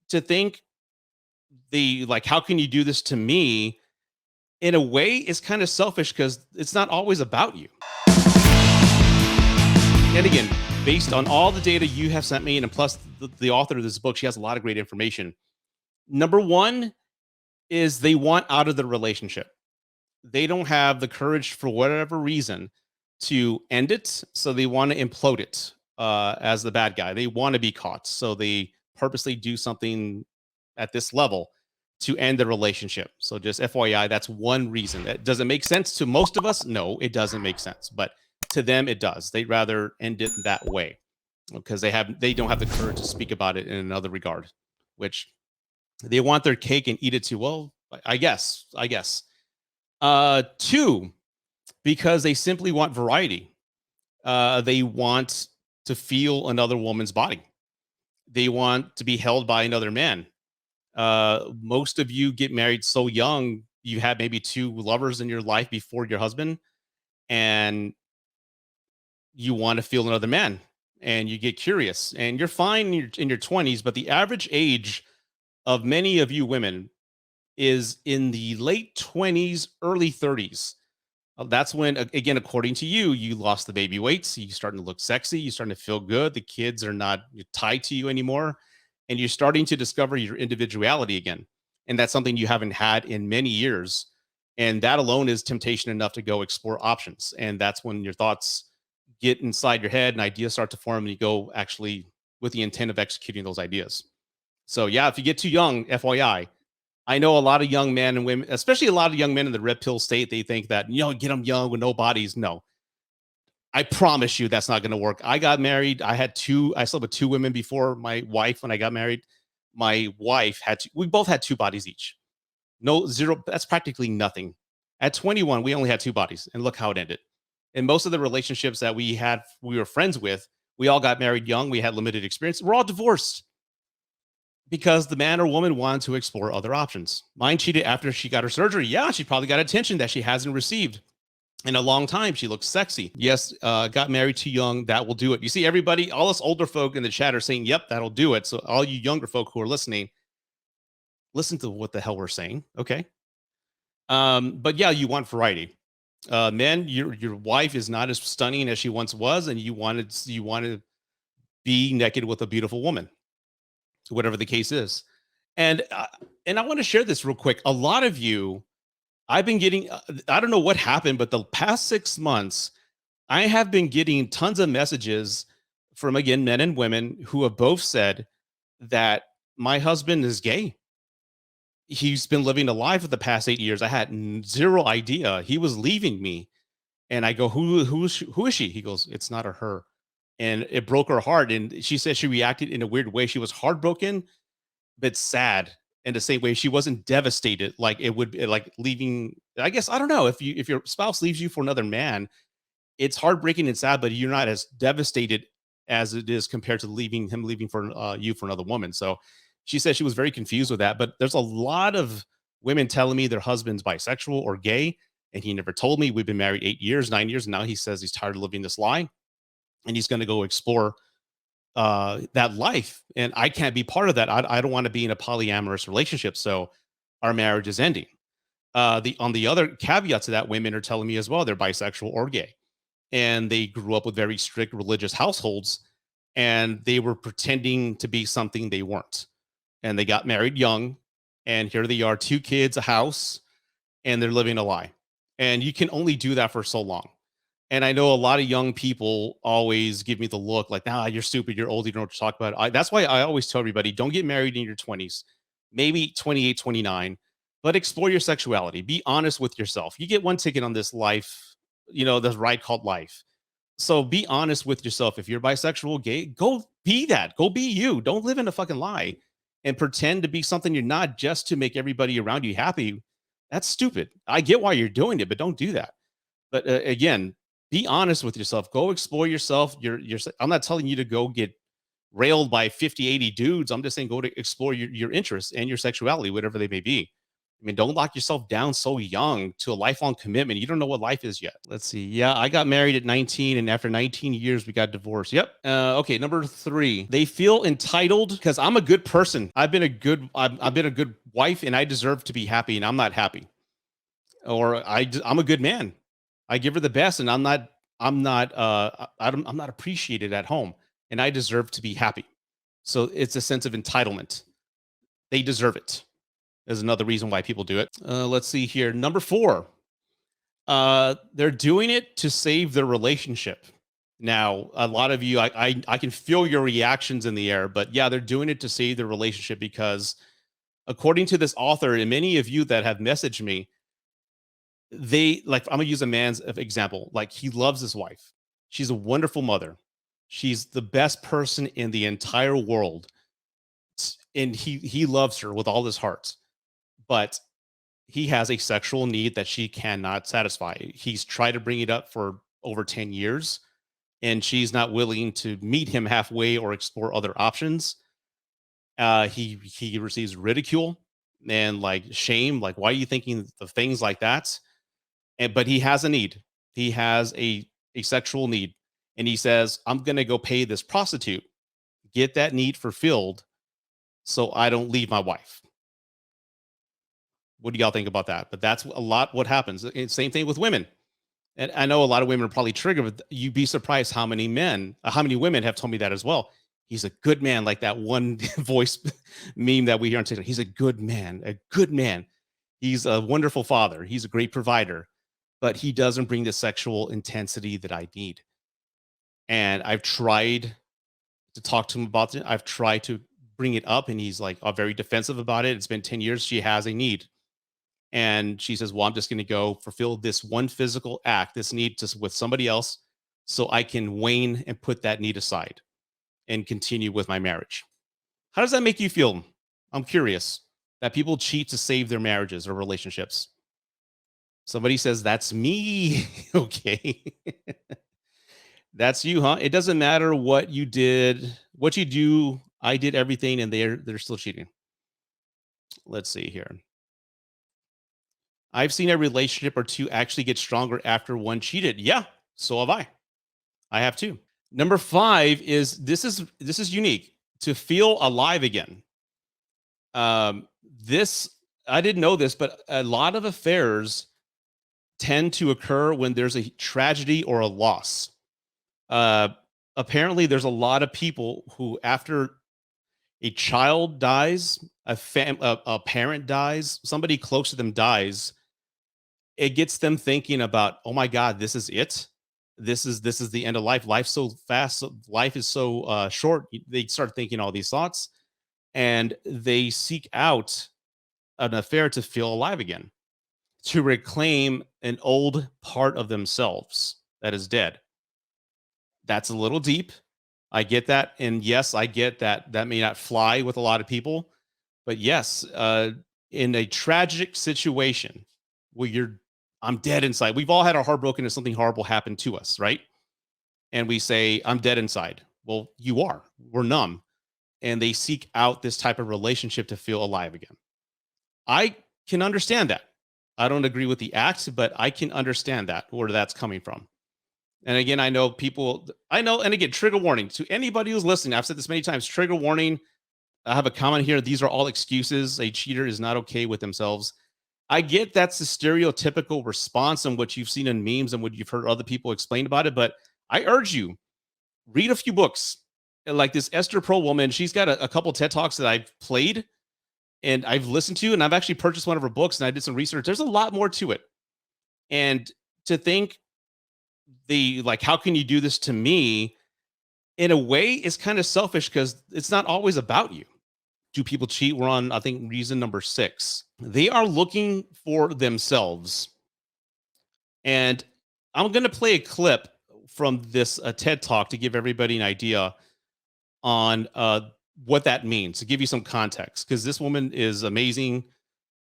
to think the like, how can you do this to me? In a way, is kind of selfish because it's not always about you. And again, based on all the data you have sent me, and plus the author of this book, she has a lot of great information. Number one is they want out of the relationship. They don't have the courage for whatever reason to end it. So they want to implode it as the bad guy. They want to be caught. So they purposely do something at this level to end the relationship. So just FYI, that's one reason. That does it make sense to most of us? No, it doesn't make sense. But to them, it does. They'd rather end it that way because they don't have the courage to speak about it in another regard, which they want their cake and eat it too. Well, I guess. Two, because they simply want variety. They want to feel another woman's body. They want to be held by another man. Most of you get married so young, you had maybe two lovers in your life before your husband, and you want to feel another man, and you get curious, and you're fine in your 20s, but the average age of many of you women is in the late 20s, early 30s. That's when, again, according to you, you lost the baby weights. You starting to look sexy. You starting to feel good. The kids are not tied to you anymore, and you're starting to discover your individuality again. And that's something you haven't had in many years. And that alone is temptation enough to go explore options. And that's when your thoughts get inside your head and ideas start to form, and you go actually with the intent of executing those ideas. So yeah, if you get too young, FYI, I know a lot of young men and women, especially a lot of young men in the red pill state, they think that, get them young with no bodies. No, I promise you that's not going to work. I got married. I slept with two women before my wife when I got married. My wife we both had two bodies each. No, zero. That's practically nothing. At 21, we only had two bodies, and look how it ended. And most of the relationships that we were friends with, we all got married young. We had limited experience. We're all divorced because the man or woman wanted to explore other options. Mine cheated after she got her surgery. Yeah, she probably got attention that she hasn't received in a long time. She looks sexy. Yes, got married too young. That will do it. You see, everybody, all us older folk in the chat are saying, yep, that'll do it. So all you younger folk who are listening, listen to what the hell we're saying. Okay. But yeah, you want variety. Men, your wife is not as stunning as she once was, and you want to be naked with a beautiful woman, whatever the case is. And and I want to share this real quick. A lot of you, I've been getting, I don't know what happened, but the past 6 months, I have been getting tons of messages from, again, men and women who have both said that my husband is gay. He's been living a lie for the past 8 years. I had zero idea he was leaving me. And I go, who is she? He goes, it's not a her. And it broke her heart. And she said she reacted in a weird way. She was heartbroken, but sad in the same way. She wasn't devastated like it would be, like leaving. I guess I don't know if your spouse leaves you for another man, it's heartbreaking and sad, but you're not as devastated as it is compared to leaving for you for another woman. So she said she was very confused with that. But there's a lot of women telling me their husband's bisexual or gay, and he never told me. We've been married 8 years, 9 years, and now he says he's tired of living this lie, and he's going to go explore that life. And I can't be part of that. I don't want to be in a polyamorous relationship. So our marriage is ending. The other caveat to that, women are telling me as well they're bisexual or gay, and they grew up with very strict religious households, and they were pretending to be something they weren't. And they got married young, and here they are, two kids, a house, and they're living a lie. And you can only do that for so long. And I know a lot of young people always give me the look like, nah, you're stupid, you're old, you don't know what to talk about. That's why I always tell everybody, don't get married in your 20s, maybe 28, 29, but explore your sexuality. Be honest with yourself. You get one ticket on this life, this ride called life. So be honest with yourself. If you're bisexual, gay, go be that. Go be you. Don't live in a fucking lie and pretend to be something you're not just to make everybody around you happy. That's stupid. I get why you're doing it, but don't do that. But again, be honest with yourself. Go explore yourself. I'm not telling you to go get railed by 50, 80 dudes. I'm just saying go to explore your interests and your sexuality, whatever they may be. I mean, don't lock yourself down so young to a lifelong commitment. You don't know what life is yet. Let's see. Yeah, I got married at 19, and after 19 years, we got divorced. Yep. Okay, number 3. They feel entitled because I'm a good person. I've been a good wife, and I deserve to be happy, and I'm not happy. Or I'm a good man. I give her the best, and I'm not appreciated at home, and I deserve to be happy. So it's a sense of entitlement. They deserve it. Is another reason why people do it. Let's see here. Number 4. They're doing it to save their relationship. Now, a lot of you, I can feel your reactions in the air, but yeah, they're doing it to save their relationship because, according to this author, and many of you that have messaged me, they like. I'm gonna use a man's example. Like, he loves his wife. She's a wonderful mother. She's the best person in the entire world, and he loves her with all his heart. But he has a sexual need that she cannot satisfy. He's tried to bring it up for over 10 years, and she's not willing to meet him halfway or explore other options. He receives ridicule and like shame, like, why are you thinking of things like that? And but he has a need. He has a sexual need, and he says, "I'm gonna go pay this prostitute, get that need fulfilled, so I don't leave my wife." What do y'all think about that? But that's a lot what happens. Same thing with women. And I know a lot of women are probably triggered, but you'd be surprised how many women have told me that as well. He's a good man, like that one voice meme that we hear on TikTok. He's a good man, a good man. He's a wonderful father. He's a great provider, but he doesn't bring the sexual intensity that I need. And I've tried to talk to him about it. I've tried to bring it up, and he's like very defensive about it. It's been 10 years. She has a need. And she says, "Well, I'm just going to go fulfill this one physical act, this need to with somebody else, so I can wane and put that need aside and continue with my marriage." How does that make you feel? I'm curious that people cheat to save their marriages or relationships. Somebody says, "That's me." Okay. That's you, huh? It doesn't matter what you did, what you do. I did everything, and they're still cheating. Let's see here. I've seen a relationship or two actually get stronger after one cheated. Yeah, so have I. I have too. Number 5 is this is unique to feel alive again. This I didn't know this, but a lot of affairs tend to occur when there's a tragedy or a loss. Uh, Apparently, there's a lot of people who, after a child dies, a parent dies, somebody close to them dies, it gets them thinking about, oh my God, this is it. This is the end of life. Life's so fast. Life is so short. They start thinking all these thoughts, and they seek out an affair to feel alive again, to reclaim an old part of themselves that is dead. That's a little deep. I get that, and yes, I get that that may not fly with a lot of people, but yes, in a tragic situation where I'm dead inside. We've all had our heart broken if something horrible happened to us, right? And we say, "I'm dead inside." Well, you are. We're numb, and they seek out this type of relationship to feel alive again. I can understand that. I don't agree with the act, but I can understand that where that's coming from. And again, I know people. I know, and again, trigger warning to anybody who's listening. I've said this many times. Trigger warning. I have a comment here. These are all excuses. A cheater is not okay with themselves. I get that's the stereotypical response and what you've seen in memes and what you've heard other people explain about it, but I urge you, read a few books. Like this Esther Pearl woman, she's got a couple TED Talks that I've played and I've listened to, and I've actually purchased one of her books and I did some research. There's a lot more to it. And to think like, how can you do this to me? In a way, is kind of selfish because it's not always about you. Do people cheat? We're on, I think, reason number 6. They are looking for themselves. And I'm going to play a clip from this TED Talk to give everybody an idea on what that means, to give you some context, because this woman is amazing.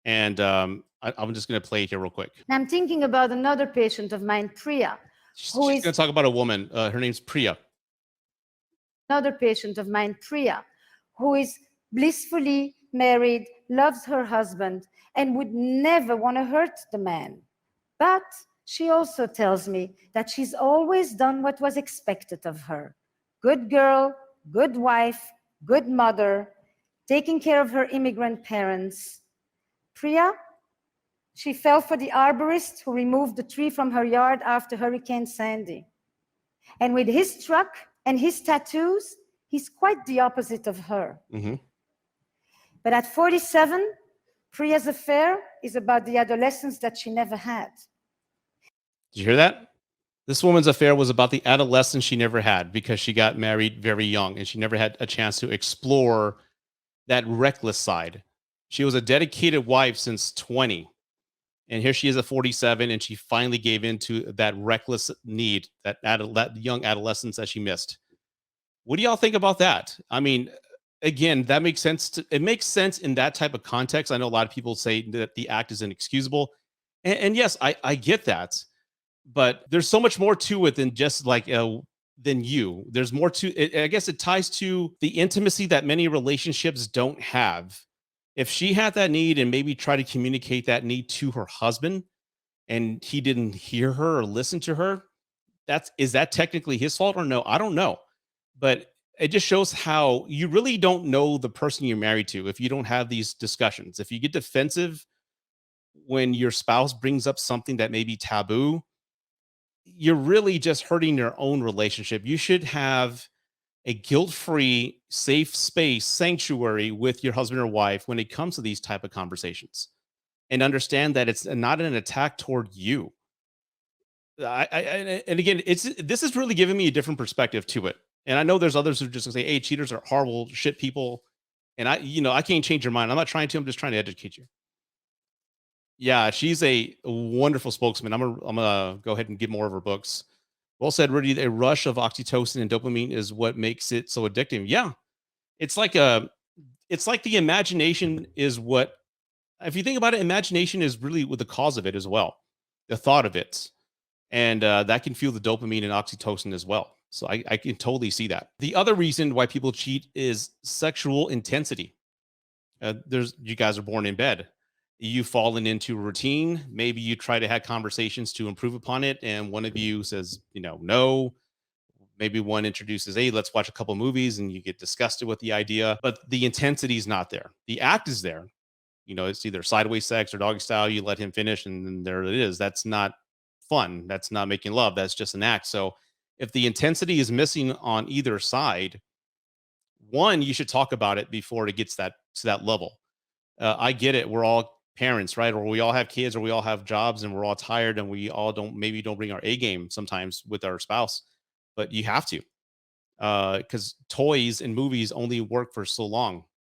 And I'm just going to play it here real quick. I'm thinking about another patient of mine, Priya. She's going to talk about a woman. Her name's Priya. Another patient of mine, Priya, who is blissfully married, loves her husband and would never want to hurt the man. But she also tells me that she's always done what was expected of her. Good girl, good wife, good mother, taking care of her immigrant parents. Priya, she fell for the arborist who removed the tree from her yard after Hurricane Sandy. And with his truck and his tattoos, he's quite the opposite of her. Mhm. But at 47, Priya's affair is about the adolescence that she never had. Did you hear that? This woman's affair was about the adolescence she never had because she got married very young and she never had a chance to explore that reckless side. She was a dedicated wife since 20. And here she is at 47 and she finally gave in to that reckless need, that young adolescence that she missed. What do y'all think about that? I mean, again, that makes sense. It makes sense in that type of context. I know a lot of people say that the act is inexcusable. And yes, I get that. But there's so much more to it than just like than you. There's more to it. I guess it ties to the intimacy that many relationships don't have. If she had that need and maybe try to communicate that need to her husband and he didn't hear her or listen to her, is that technically his fault or no? I don't know. But it just shows how you really don't know the person you're married to if you don't have these discussions. If you get defensive when your spouse brings up something that may be taboo, you're really just hurting your own relationship. You should have a guilt-free, safe space, sanctuary with your husband or wife when it comes to these type of conversations, and understand that it's not an attack toward you. And again, this is really giving me a different perspective to it. And I know there's others who just say, "Hey, cheaters are horrible shit people," and I can't change your mind. I'm not trying to. I'm just trying to educate you. Yeah, she's a wonderful spokesman. I'm gonna go ahead and get more of her books. Well said, Rudy. A rush of oxytocin and dopamine is what makes it so addictive. Yeah, it's like it's like the imagination is what. If you think about it, imagination is really what the cause of it as well. The thought of it, and that can fuel the dopamine and oxytocin as well. So I can totally see that. The other reason why people cheat is sexual intensity. There's you guys are born in bed. You've fallen into a routine. Maybe you try to have conversations to improve upon it, and one of you says, no. Maybe one introduces, hey, let's watch a couple movies, and you get disgusted with the idea, but the intensity is not there. The act is there. It's either sideways sex or doggy style. You let him finish, and then there it is. That's not fun. That's not making love. That's just an act. So if the intensity is missing on either side, one, you should talk about it before it gets to that level. I get it. We're all parents, right? Or we all have kids, or we all have jobs, and we're all tired, and we all don't bring our A game sometimes with our spouse, but you have to, because toys and movies only work for so long.